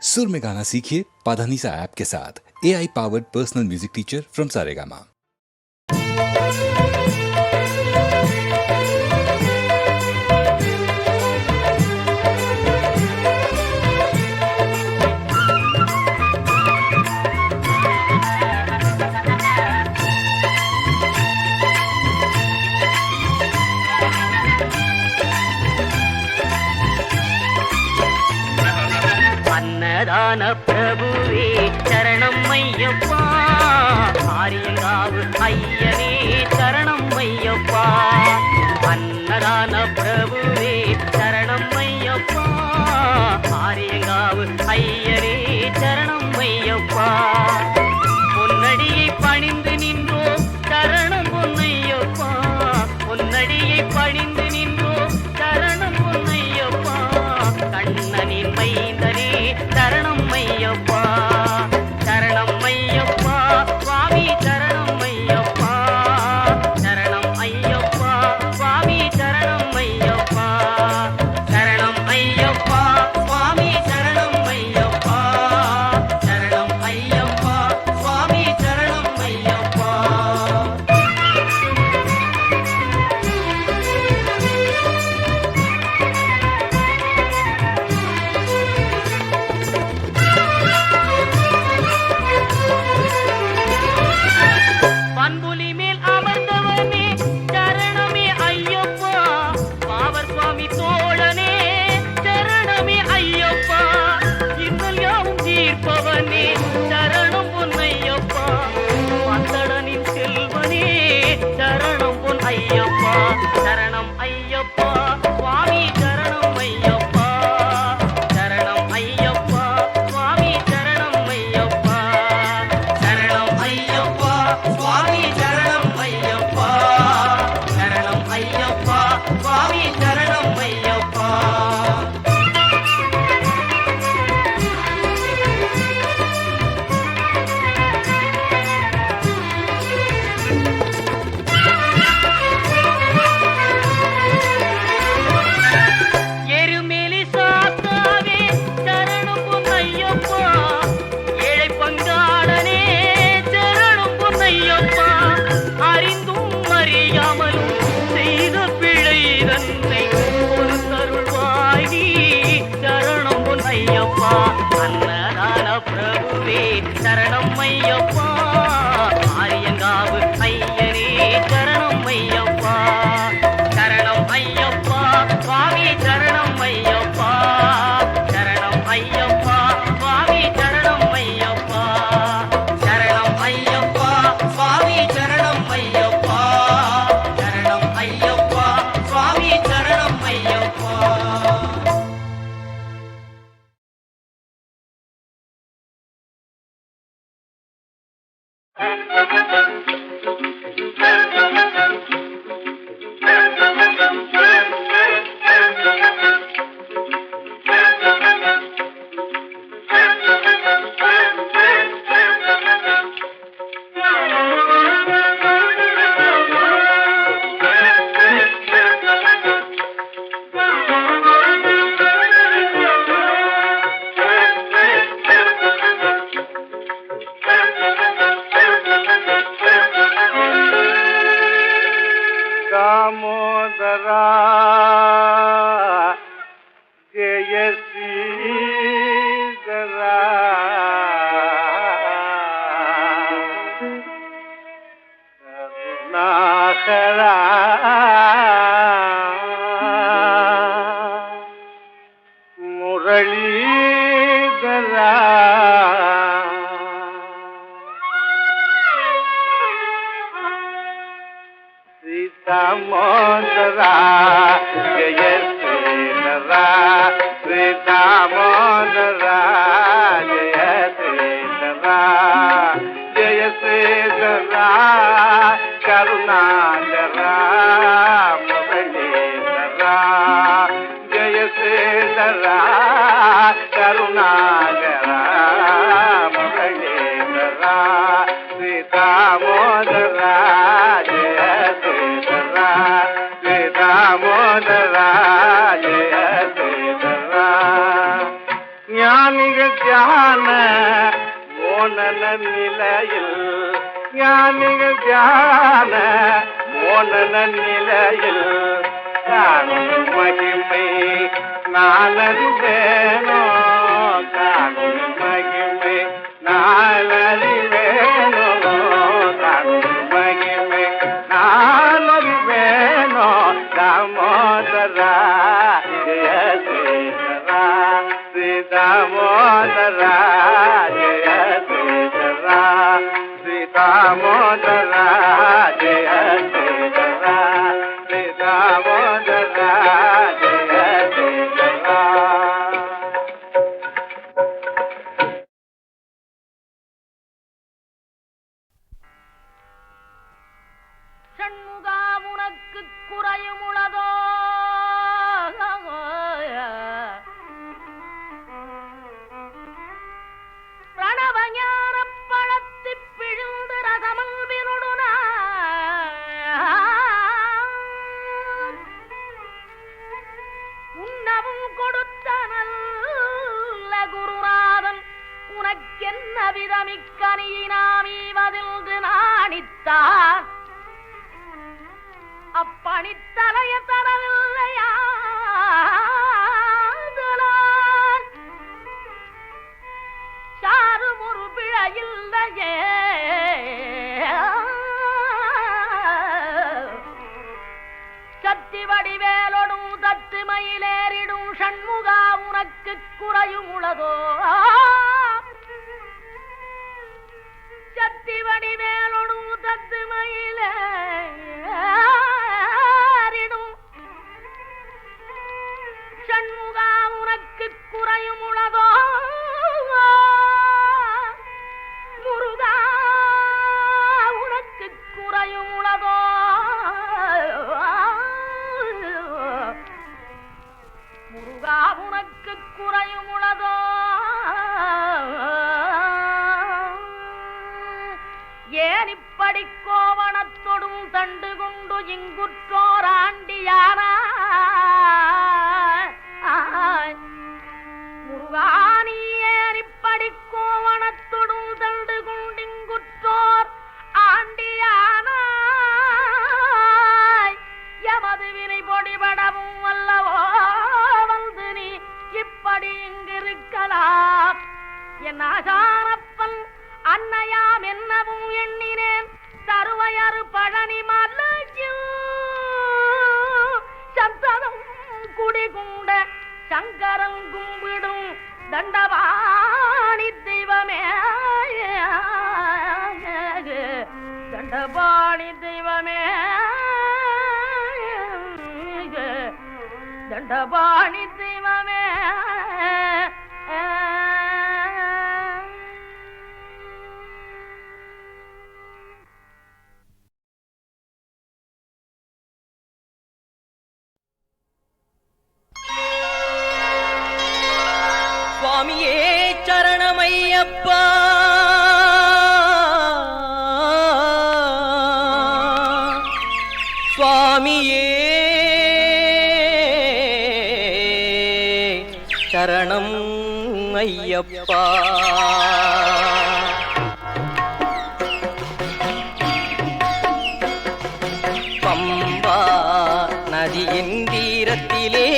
सुर में गाना सीखिए पाधानीसा ऐप के साथ। AI powered personal music teacher from Saregama. अन्नदान प्रभुवे चरणं मय्यप्पा आर्यंगावु अय्यने चरणं मय्यप्पा अन्नदान प्रभुवे चरणं मय्यप्पा आर्यंगावु अय्यने चरणं मय्यप्पा பொன்னடியை பணிந்து நின்றோ சரணம் பொன்னையப்பா பொன்னடியை பணிந்து நின்றோ சரணம் பொன்னையப்பா கண்ணனின் மைந்தனே சரணம் மையப்பா சரணம் மையப்பா சுவாமி சரணம் மையப்பா சரணம் ஐயப்பா சுவாமி சரணம் மையப்பா சரணம் ஐயப்பா சுவாமி சரணம் மையப்பா சரணம் ஐயப்பா சுவாமி சரணம் மையப்பா பண்புலி மேல் அமர்ந்தவனே சரணமே ஐயப்பா பாவர் சுவாமி தோழனே சரணமே ஐயப்பா இன்னல் யாவும் தீர்ப்பவனே சரணம் பொன்னையப்பா பந்தடனின் செல்வனே சரணம் பொன் ஐயப்பா சரணம் ஐயப்பா சுவாமி சரணம் ஐயப்பா சரணம் ஐயப்பா சுவாமி சரணம் ஐயப்பா சரணம் ஐயப்பா சுவாமி சரணம் ஐயப்பா சரணம் ஐயப்பா சுவாமி சரணம் ஐயப்பா எருமேலி சாத்தாவே சரணம் பொன்னையப்பா ஏழை பங்காளனே சரணம் பொன்னையப்பா அறிந்தும் அறியாமலும் செய்த பிழை தன்னை ஒரு தருள்வாயி சரணம் பொன்னையப்பா அன்னதான பிரபுவே சரணம் ஐயப்பா ஆரியங்காவு ஐயனே சரணம் ஐயப்பா சரணம் ஐயப்பா சுவாமி சரணம் ஐயப்பா சரணம் ஐயப்பா சுவாமி சரணம் ஐயப்பா சரணம் ஐயப்பா சுவாமி சரணம் ஐயப்பா சரணம் ஐயப்பா சுவாமி சரணம் ஐயப்பா दामोदरा जय श्रीधरा करुणाकरा मुरलीधरा दामोदरा जय श्रीधरा श्री दामोदरा जय श्रीधरा जय श्रीधरा करुणाकरा मुरलीधरा जय श्रीधरा करुणाकरा मुरलीधरा श्री दामोदरा जय श्रीधरा श्री दामोदरा जय श्रीधरा ஞானிகள் ஞானிகள் தியான மோனன நிலையில் ஞானிகள் தியான மோனன நிலையில் காணும் மகிமை நானறிவேனோ காணும் மகிமை நானறிவேனோ காணும் மகிமை நானறிவேனோ தாமோதரா ஜெய ஸ்ரீதரா ஸ்ரீ தாமோதரா ஜெய ஸ்ரீதரா ஸ்ரீ தாமோதரா ஜெய ஸ்ரீதரா ஸ்ரீ தாமோதரா ஜெய ஸ்ரீதரா. சண்முகா உனக்கு குறையும் உளதோ பிரணவஞான பழத்தி பிழிந்து ரசமல்வினுடுன உண்ணவும் கொடுத்த நல்ல குருநாதன் உனக்கென்ன விதமிக்கனியினாமீவதில்கு நாணித்தான் அப்பணித்தலைய தரவில்லையா சாரும் ஒரு பிழையில்லையே சத்தி வடிவேலொடும் தத்து மயிலேறிடும் சண்முகா உனக்கு குறையும் உளதோ சத்தி வடிவேலொடும் தத்து மயிலேறிடும் சண்முகா உனக்கு குறையும் உளதோ முருகா உனக்கு குறையும் உளதோ முருகா உனக்கு குறையும் உளதோ ஏன் இப்படி கோவணத்தொடும் தண்டு கொண்டு இங்குற்றோர் ஆண்டியானா முருகானி ஏன் இப்படி கோவணத்தொடும் தண்டு கொண்டு இங்குற்றோர் ஆண்டியானா எமது வினை பொடிபடவும் அல்லவோ வந்து நீ இப்படி இங்கிருக்கலாம் என் ஆசாரப்பன் அன்னையாம் என்னவும் எண்ணினேன் தருவையறு பழனி மலையில் சந்தனம் குடிகுண்ட சங்கரன் கும்பிடும் தண்டபாணி தெய்வமே தண்டபாணி தெய்வமே தண்டபாணி தெய்வமே சுவாமியே சரணமையப்பா சுவாமியே சரணம் ஐயப்பா பம்பா நதியின் தீரத்திலே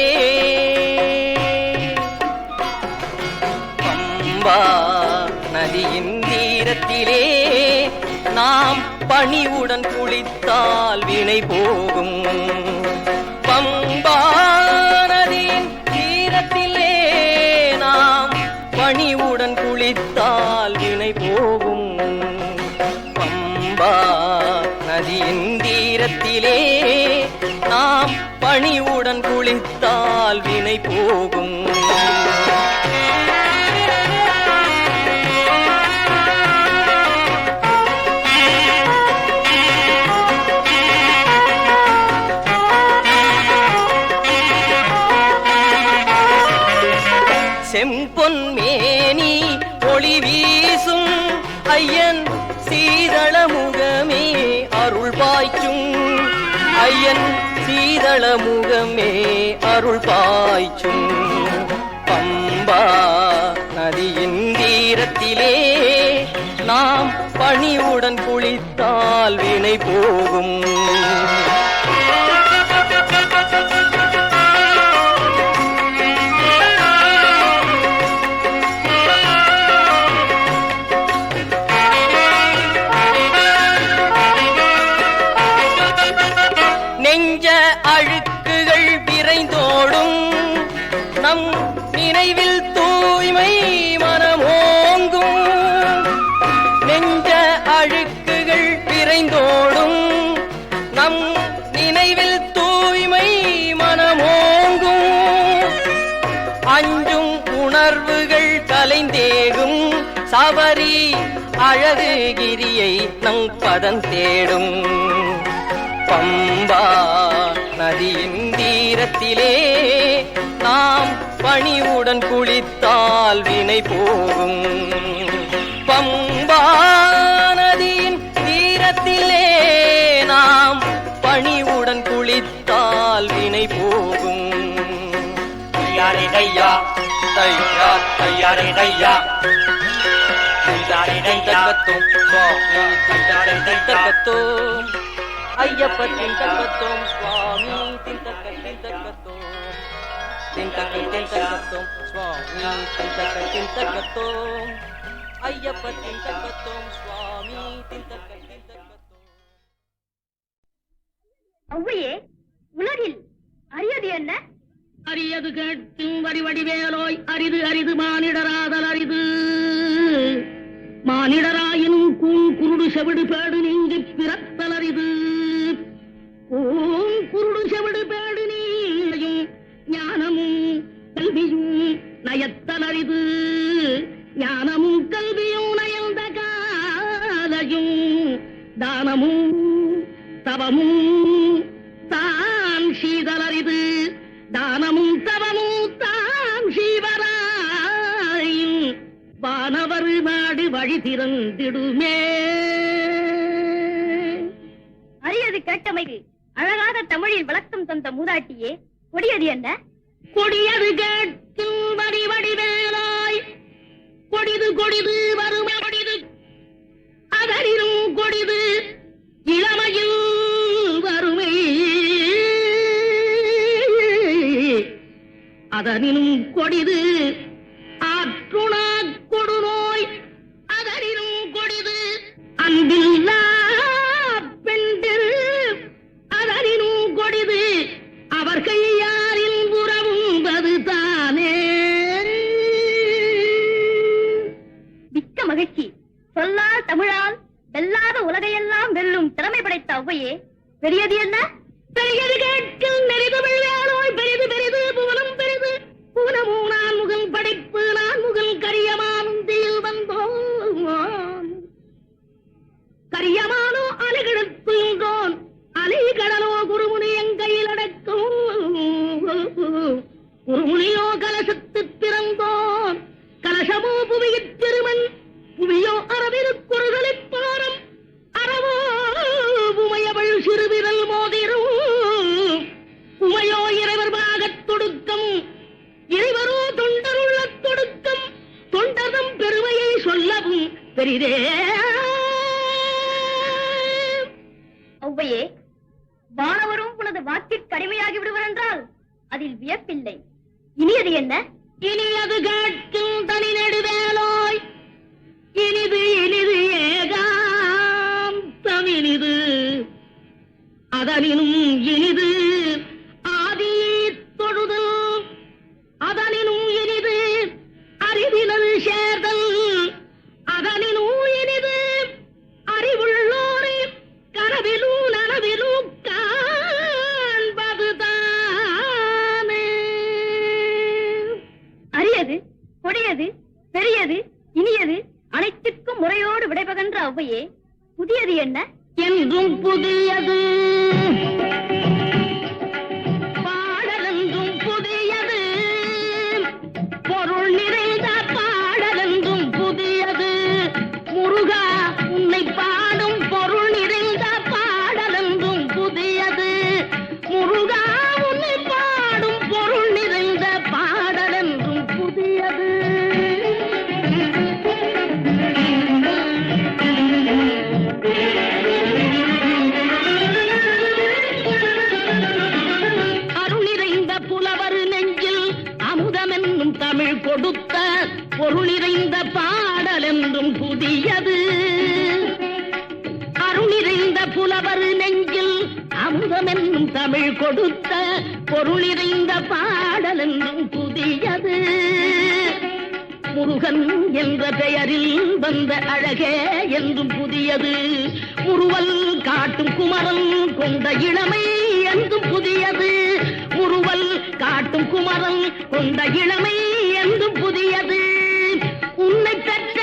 நதியின் தீரத்திலே நாம் பணிவுடன் குளித்தால் வினை போகும் பம்பா நதியின் தீரத்திலே நாம் பணிவுடன் குளித்தால் வினை போகும் பம்பா நதியின் தீரத்திலே நாம் பணிவுடன் குளித்தால் வினை போகும் செம்பொன் மேனி ஒளி வீசும் ஐயன் சீதள முகமே அருள் பாய்ச்சும் ஐயன் சீதள முகமே அருள் பாய்ச்சும் பம்பா நதியின் தீரத்திலே நாம் பணிவுடன் குளித்தால் வினை போகும். நெஞ்ச அழுக்குகள் விரைந்தோடும் நம் நினைவில் தூய்மை மனமோங்கும். நெஞ்ச அழுக்குகள் விரைந்தோடும் நம் நினைவில் தூய்மை மனமோங்கும். அஞ்சும் உணர்வுகள் கலைந்தேகும் சபரி அழகு கிரியை நம் பதம் தேடும். பம்பா நதியின் தீரத்திலே நாம் பணிவுடன் குளித்தால் வினை போகும். பம்பா நதியின் தீரத்திலே நாம் பணிவுடன் குளித்தால் வினை போகும். தையாரே தையா தையா தையாரே தையா தையாரே தைத்தகத்தோம் சுவாமி தையாரே தைத்தகத்தோம் ஐயப்ப திண்டகத்தோம் சுவாமி திண்டகத்தோம் திண்டகத்தோம் சுவாமி திண்டகத்தோம் ஐயப்ப திண்டகத்தோம் சுவாமி திண்டகத்தோம். ஒவ்வையே, உலகில் அரியது என்ன? அரியது கேட்கும் வடிவடிவேலோய் அரிது அரிது மானிடராதல் அரிது. மானிடராயினும் குருடு செவிடு பேடு நீங்கி பிறத்தல் அரிது. குருடு செவிடு பேடு நீயும் ஞானமும் கல்வியும் நயத்தல் அரிது. ஞானமும் கல்வியும் நயந்த காலையும் தானமும் தவமும் தான் சீதல் அரிது. தானமும் தவமும் தாம் சீவராயும் வானவர் நாடு வழி திறந்திடுமே. அரியது கேட்டமைக்கு அழகான தமிழில் விளக்கம் தந்த மூதாட்டியே, கொடியது என்ன? கொடியது கேட்கும் வடிவடிவேலாய் கொடிது கொடிது வறுமை கொடிது அதனினும் கொடிது இளமையில் வறுமை. அதனினும் கொடிது ஆற்றுணா கொடுநோய். அதனினும் கொடிது அன்பில்லா பெண்டில். அதனினும் கொடிது அவர் கையாரில் புறவும்பது தானே. மிக்க மகிழ்ச்சி. சொல்லால் தமிழால் வெல்லாத உலகையெல்லாம் வெல்லும் திறமை படைத்த ஒவ்வையே, பெரியது என்ன? பெரியது கேட்கும் நெறிதமிழ் வேலோய் பெரிது பெரிது புவனம் பெரிது. புவனமும் நான் முகல் படைப்பு நான் முகல் கரியமானும் தீயில் வந்தோம். கரியமானோ அலைகிடத்துன்றோன் அலைகடலோ குருமுனி எங்கையில் அடக்கும். குருமுனியோ கலசத்து பிறந்தோன் கலசமோ புவியிற் திருமன். புவியோ அரவிருக்குறுதலிப் பாரம் அறவோ உமையவள் சிறுவிரல் மோதிரும். உமையோ இறைவர் பாகத் தொடுக்கம் இறைவரோ தொண்டருள்ள தொடுக்கம். தொண்டர்தம் பெருமையை சொல்லவும் பெரிதே. ஒவ்வையே, வானவரும் உனது வாக்கிற்கு கடுமையாகி விடுவர் என்றால் அதில் வியப்பில்லை. இனியது என்ன? இனியது கேட்கும் தனி நெடுவேலோய் இனிது இனிது ஏகாந்தம் இனிது. அதனினும் இனிது ஆதி தொழுதல். அதனினும் இனிது அறிவினல் சேர்தல். அதனினும் இனிது அறிவுள்ளோரை கனவிலும் நனவிலும் காண்பது தானே. அரியது, கொடியது, பெரியது, இனியது அனைத்திற்கும் முறையோடு விடைபகன்ற ஒவ்வையே, புதியது என்ன? என்றும் புதியது பாடலென்றும் புதியது. பொருள் நிறைந்த பாடலென்றும் புதியது. முருகா உன்னை பாடும் பொருள் நிறைந்த பாடலென்றும் புதியது. முருகா உன்னை பாடும் பொருள் நிறைந்த பாடலென்றும் புதியது. பொருள் நிறைந்த பாடல் என்றும் புதியது. அருள் நிறைந்த புலவர் நெஞ்சில் அமுதம் என்னும் தமிழ் கொடுத்த பொருள் நிறைந்த பாடல் என்றும் புதியது. முருகன் என்ற பெயரில் வந்த அழகே என்றும் புதியது. முறுவல் காட்டும் குமரன் கொண்ட இளமை என்றும் புதியது. முறுவல் காட்டும் குமரன் கொண்ட இளமை என்றும் புதியது. உன்னை பெற்ற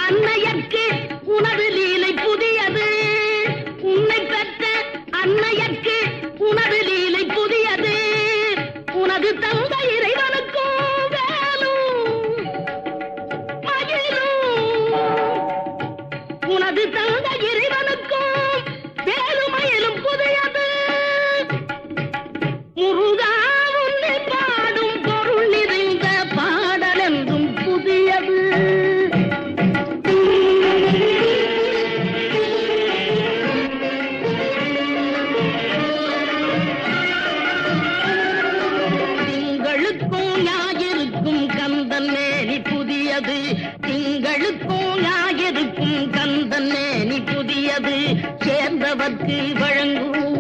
அன்னையர்க்கு உனது லீலை புதியது. உன்னை பெற்ற அன்னையர்க்கு உனது லீலை புதியது. உனது தந்த இறைவனுக்கும் உனது தந்த இறைவனுக்கும் வேலுமயிலும் புதியது. முருகா உன்னை பாடும் பொருள் நிறைந்த பாடல் என்றும் புதியது. திங்களுக்கும் ஞாயிறுக்கும் கந்தன் மேனி புதியது. திங்களுக்கும் ஞாயிறுக்கும் கந்தன் மேனி புதியது. சேர்ந்தவர்க்கு வழங்கும்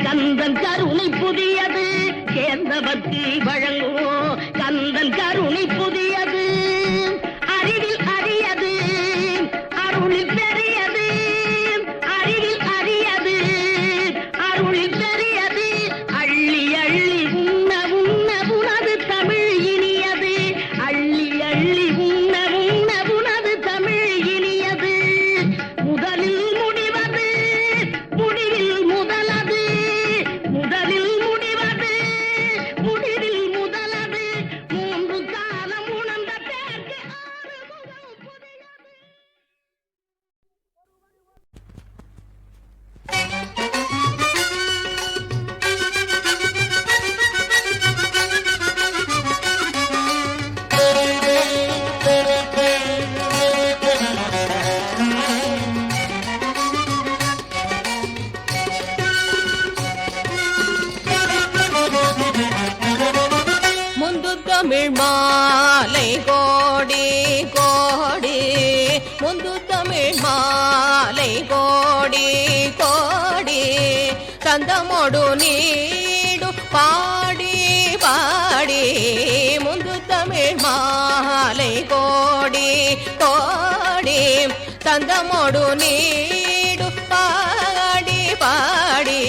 கந்தன் கருணை புதியது. சேர்ந்தவர்க்கு வழங்கும் கந்தன் கருணை புதியது. அறிவில் அறியது அருளில் பெரியது. அறிவில் அறியது அருளில் பெரியது. அள்ளி அள்ளி உண்ண உண்ண உனது தமிழ் இனியது. அள்ளி அள்ளி உண்ண உண்ண உனது தமிழ் இனியது. முதலில் முடிவது முடிவில் முதலது. முதலில் முடிவது முடிவில் முதலது. மூன்று காலம் உணர்ந்த பேருக்கு ஆறுமுகம் புதியது. முந்து தமிழ் மாலை கோடி கோடி. முந்து தமிழ் மாலை கோடி கோடி. கந்தமோடு நீடு பாடி பாடி. முந்து தமிழ் மாலை கோடி கோடி. கந்தமோடு நீடு பாடி பாடி.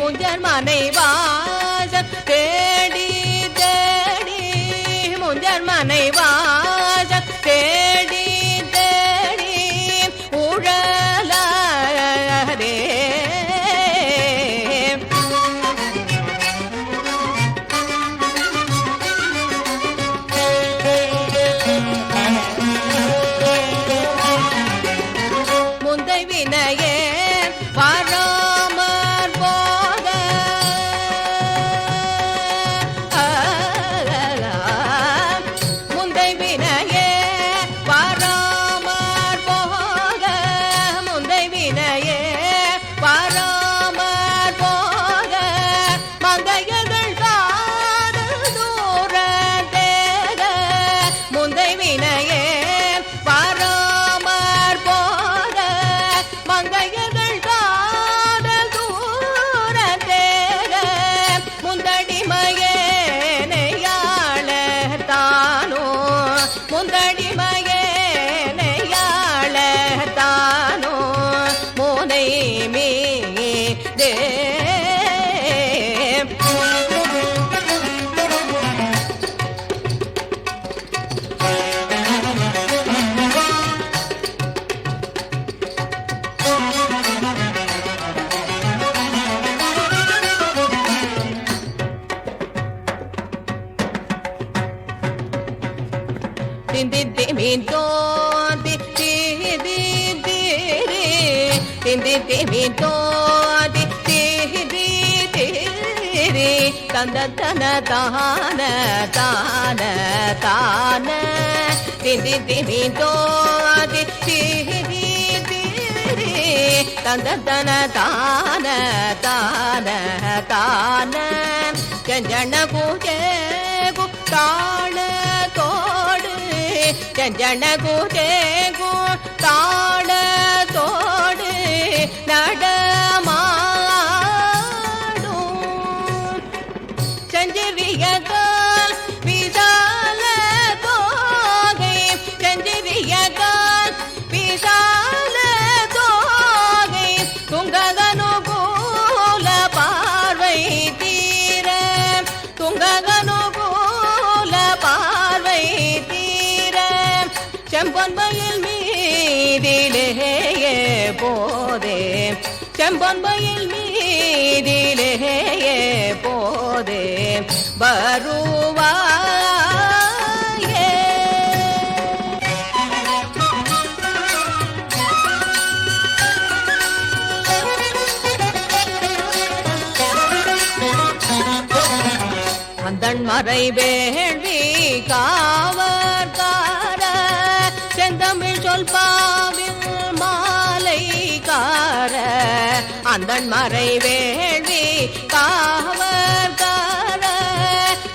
முஞ்சர் மனை வாசம் தேடி தேடி. முஞ்சர் மனை வாசம் தேடி தேடி. உழலாதே முந்தை வினையே வராமற் போக. முந்தை வினையே வராமற் போக. முந்தை வினையே வராமற் போக. மங்கையர்கள் காதல் தூர தேக. முந்தை வினையே வராமற் போக. மங்கையர்கள் காதல் தூர தேக. முந்தடிமையே நெய்யாள தானோ. முந்தடிமையே நெய்யாள தானோ. மோனை மீதே திந்தி மீன் தோந்தி தீதி தீரி. திந்தி மீன் தோந்தி தீதி தீரி. தந்த தன தான தான தான. திந்தி மீன் தோந்தி தீதி தீரி. தந்த தன தான தான தான. ஜன பூஜே தாள தோழ செஞ்சன கூதேகு தாடத்தோடு நடமாடும் செஞ்சிரியகால் விசால தோகை செஞ்சிரியகால் விசால தோகை துங்ககனுகூல பார்வை தீர துங்ககனுகூல பார்வை தீர செம்பொன்மையில் மீதிலேயே போதே செம்பொன்மையில் மீதிலேயே போதே வருவாயே அந்தன் மறை வேள்வி காவற்கார செந்தமிழ் சொல் பாவில் மாலைக்கார அந்தன் மறை வேள்வி காவற்கார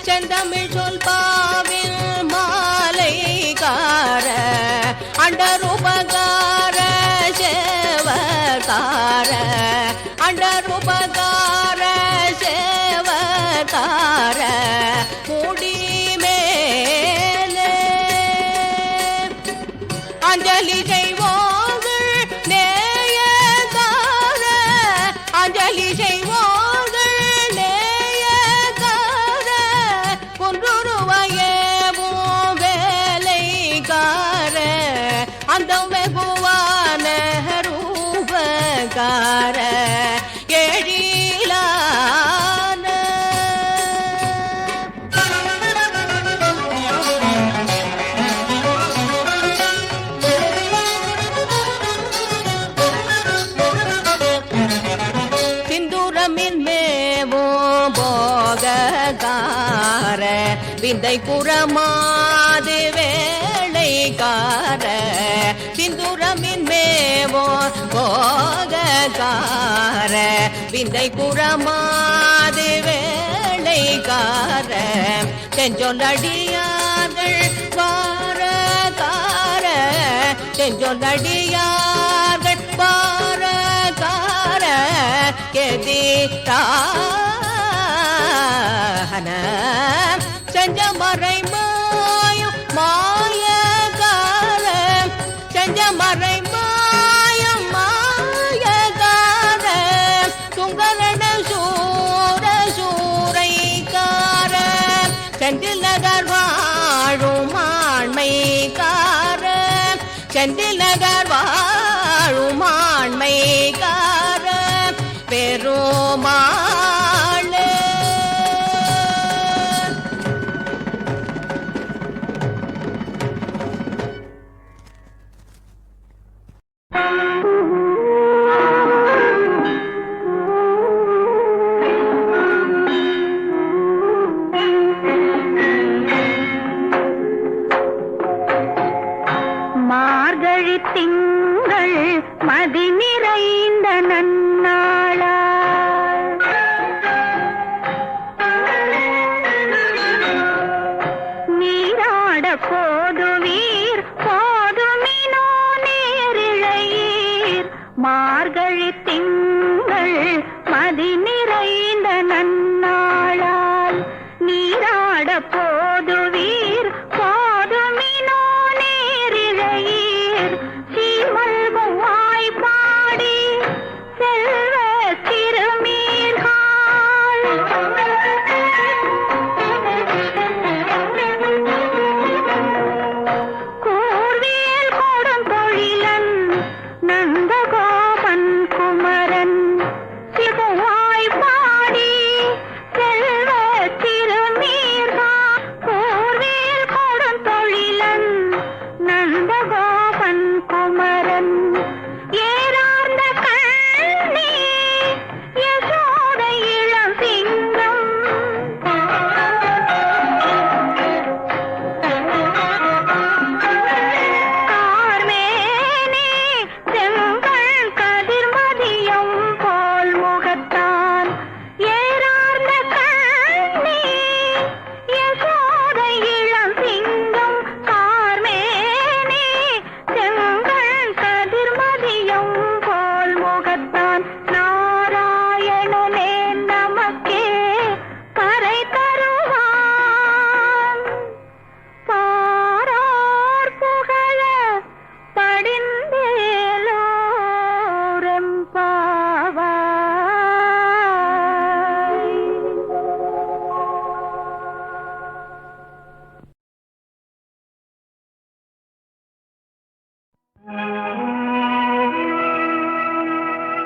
செந்தமிழ் சொல் பாவில் மாலைக்கார அண்டரூபகார சேவகார அண்டரூபகார சேவகார முடி மேலே அஞ்சலி செய்வோங்கள் நேயகார அஞ்சலி செய்வோங்கள் நேயகார குன்றுருவையேவும் வேலைக்கார அந்த வெகுவான ரூபகார எழிலான சிந்துரமின் மேவும் போககார விந்தை குரமாது வேளைக்கார சிந்துரமின் மேவோ போககார விந்தை குரமாது வேளைக்கார செஞ்சொல்லடியார்கள் வாரகார செஞ்சொல்லடியார்கள் வாரகார கெதிரான செஞ்ச மறை மாயம் மாயகார செஞ்ச மறை மாயம் மாயகார துங்கரண சூர சூரைக்கார செந்தில் நகர் வாழும் ஆண்மைக்கார செந்தில் நகர் வாழும் ஆண்மைக்கார பெருமாளே மார்கழி திங்கள் மதி நிறைந்த நன்னாளா நீராட போதுவீர் போதுமினோ நேரிழையீர் மார்கழி திங்கள் மதி நிறைந்த நன்னாளால் நீராட போதுவீர் போதுமினோ நேரிழையீர் சீமல்கும் வாய்ப்பாடி செல்வ திருமீர்காள் கூர்வியல் கொடும் தொழிலன் நந்தகோபன் குமர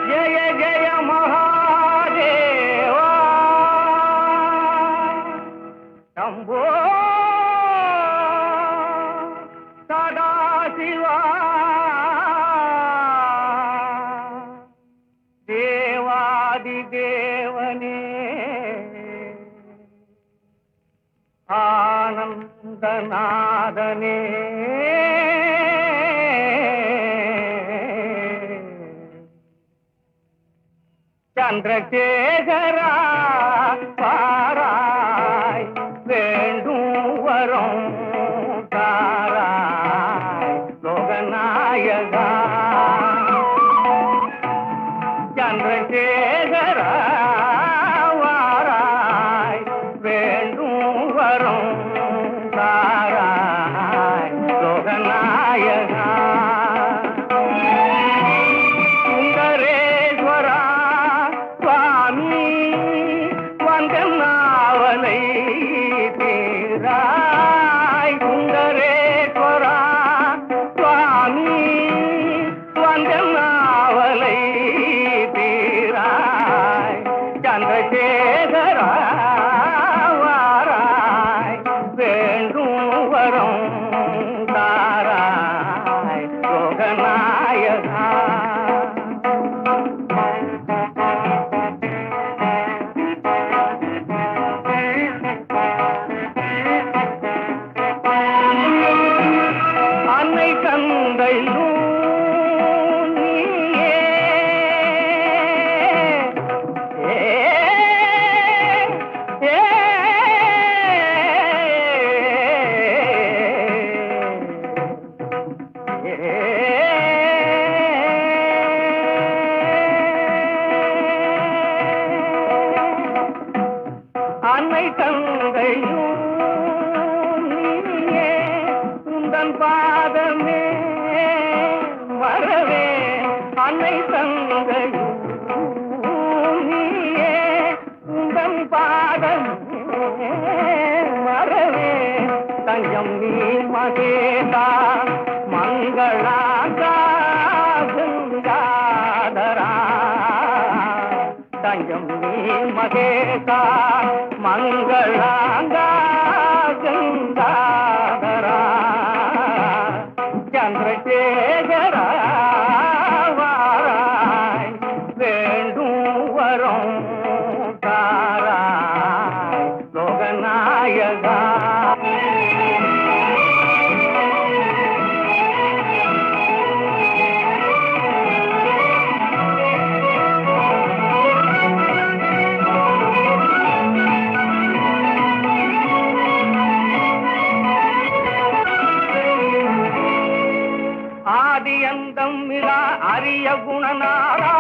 ஜய ஜய மகாதேவா சம்போ சதாசிவா தேவாதி தேவனே ஆனந்தநாதனே சந்திரசேகரா பாராய் வேண்டும் வரும் தாராய் லோகநாயகா சந்திரசேகரா வாராய் வேண்டும் வரும் தாராய் லோகநாயகா சுந்தரேஸ்வரா சுவாமி வந்த நாவலை தீராய் சுந்தரேஸ்வரா சுவாமி வந்த நாவலை தீராய் சந்திரசேகரா வாராய் வேண்டும் வரும் தாராய் லோகநாயகா அன்னை தந்தையும் நீயே ஏ அன்னை தந்தையும் நீயே உந்தன் பாதமே வரவே அன்னை தந்தையும் நீயே உந்தன் பாதமே வரவே தஞ்சம் நீ மகேதா மங்களாதா கங்காதரா தஞ்சம் நீ மகேதா மங்களாங்கா கங்காதரா சந்திரசேகரா வாராய் வேண்டும் வரும் தாராய் லோகநாயகா ஆதியந்தம் மிலா அரிய குணநாளா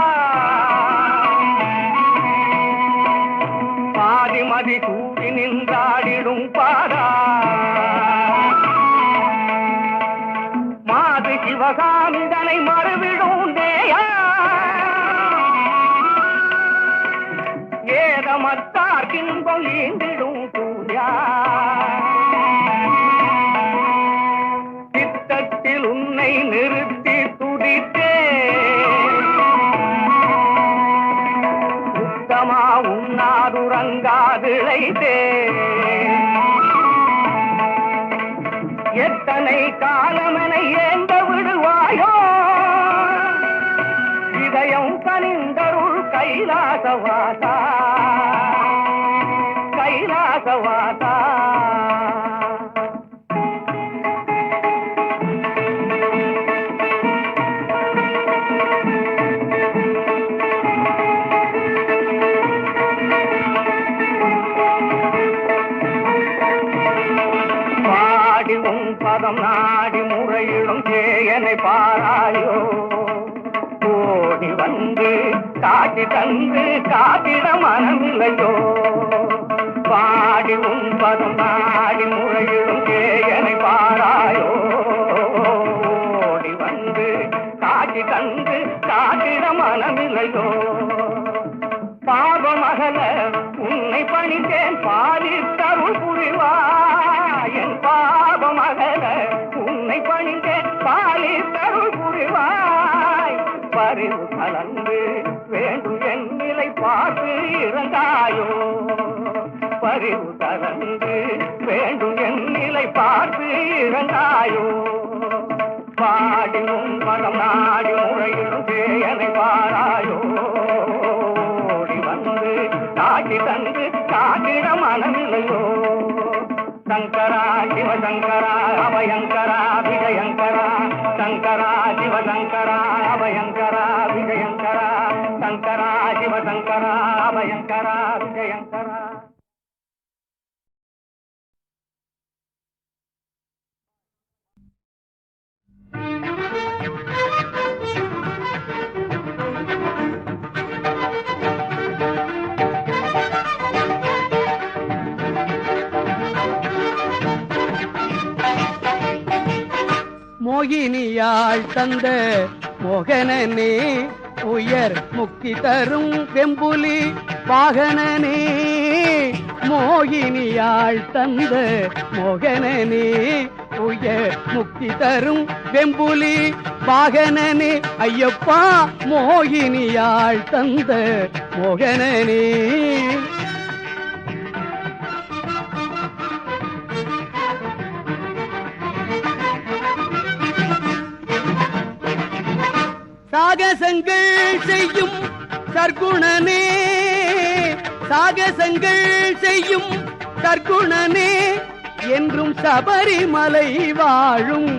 பாதிமதி சூடி நின்றாடிடும் பாடா மாது சிவகாமிதனை மறுவிடும் தேயா ஏதமத்தார் பின்பம் ஈந்திடும் சூர்யா சித்தத்தில் உன்னை நிறுத்தி துடித்தே உத்தமா உண்ணாதுறங்காதிழைத்தே எத்தனை காலமனை ஏந்த விடுவாயோ இதயம் கனிந்தருள் கைலாசவாசா கைலாசவாசா பாடி உன் பதம் நாடி முறையிடும் சேயனை பாராயோ ஓடி வந்து காட்டி தந்து காத்திட மனமில்லையோ பாடி உன் பதம் நாடி முறையிடும் சேயனை பாராயோ ஓடி வந்து காட்டி தந்து காத்திட மனமில்லையோ பாவமகல உன்னை பணித்தேன் பாலித்தருள் புரிவாய் என் பாவமகல உன்னை பணித்தேன் பாலித்தருள் புரிவாய் பறிவு கலந்து வேண்டும் என் நிலை பார்த்து இறங்காயோ பறிவு கலந்து வேண்டும் என் நிலை பார்த்து இறங்காயோ பாடினும் பதம் நாடி முறையிடும் தேயனை பாராயோ ஓடி வந்து காட்டி தந்து காட்டிட மனநிலையோ சங்கரா சிவசங்கரா அபயங்கரா விஜயங்கரா சங்கரா சிவசங்கரா அபயங்கரா விஜயங்கரா சங்கரா சிவசங்கரா அபயங்கரா விஜயங்கரா. மோகினியாள் தந்த மோகனனே உயர் முக்தி தரும் வெம்புலி வாகனனே மோகினியாள் தந்த மோகனனே உயர் முக்தி தரும் வெம்புலி வாகனனே ஐயப்பா மோகினியாள் தந்த மோகனனே சாகசங்கள் செய்யும் சர்க்குணனே சாகசங்கள் செய்யும் சர்க்குணனே என்றும் சபரிமலை வாழும்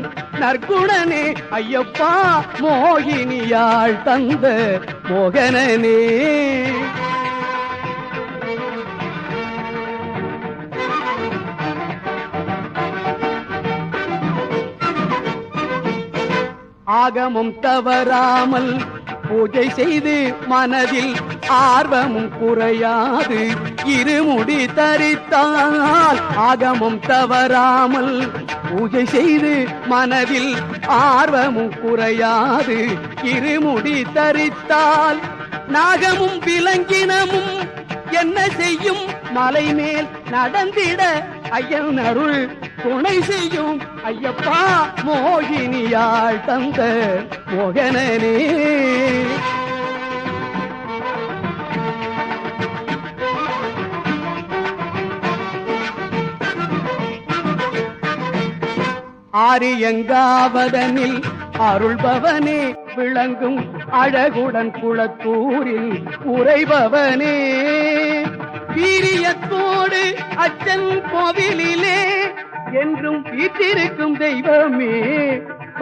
நற்குணனே ஐயப்பா மோகினியாள் தந்த மோகனனே ஆகமும் தவறாமல் பூஜை செய்து மனதில் ஆர்வமும் குறையாது இருமுடி தரித்தால் ஆகமும் தவறாமல் பூஜை செய்து மனதில் ஆர்வமும் குறையாது இருமுடி தரித்தால் நாகமும் விலங்கினமும் என்ன செய்யும் மலை மேல் நடந்திட ஐயன் அருள் துணை செய்யும் ஐயப்பா மோகினியாள் தந்த மோகனனே ஆரியங்காவதனில் அருள்பவனே விளங்கும் அழகுடன் குளத்தூரில் உறைபவனே வீரியத்தோடு அச்சன் கோவிலிலே என்றும் வீற்றிருக்கும் தெய்வமே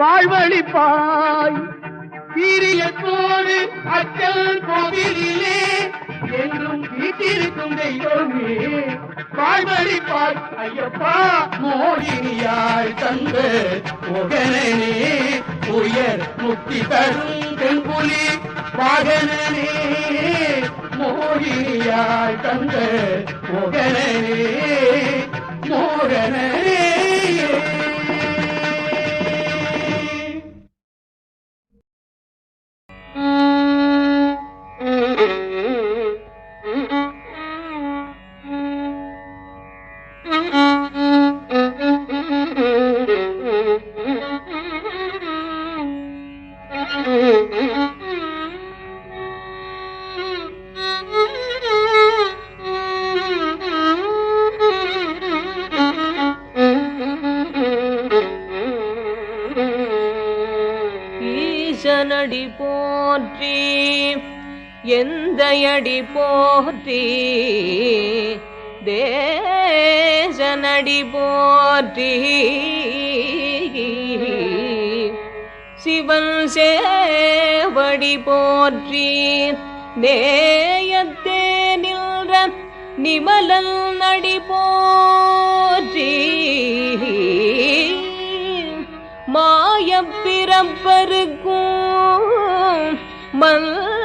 வாழ்வழிப்பாய் வீரியத்தோடு அச்சன் கோவிலிலே என்றும் வீற்றிருக்கும் தெய்வமே வாழ்வழிப்பாய் ஐயப்பா மோகினியாள் தந்த மோகனனே உயர் முக்தி தரும் தென்புலி வாகனனே மோகினியாள் தந்த மோகனனே மோகனனே. ஈசனடி போற்றி எந்தையடி போற்றி தேசனடி போற்றி சிவன் சேவடி போற்றி நேயத்தே நின்ற நிமலன் நடி போற்றி மாயப்பிறப்பருக்கும் மன்னனடி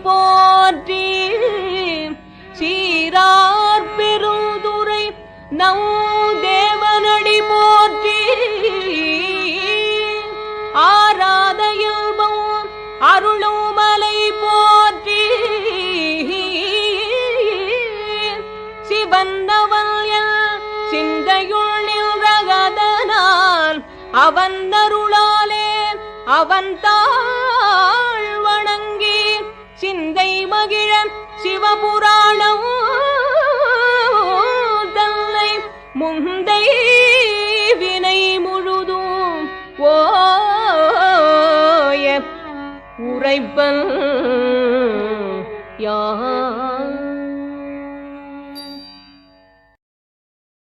போற்றி சீரார் பெருந்துரை நம் தேவனடி போற்றி ஆராத இல்பம் அருளுமலை போற்றி சிவந்தவன் சிந்தையுள் நின்றகதனால் அவன் அருளாலே அவன் தாழ் வணங்கி சிந்தை மகிழ சிவபுராணம் தன்னை முந்தை வினை முழுதும் ஓய உரைப்பல் யார்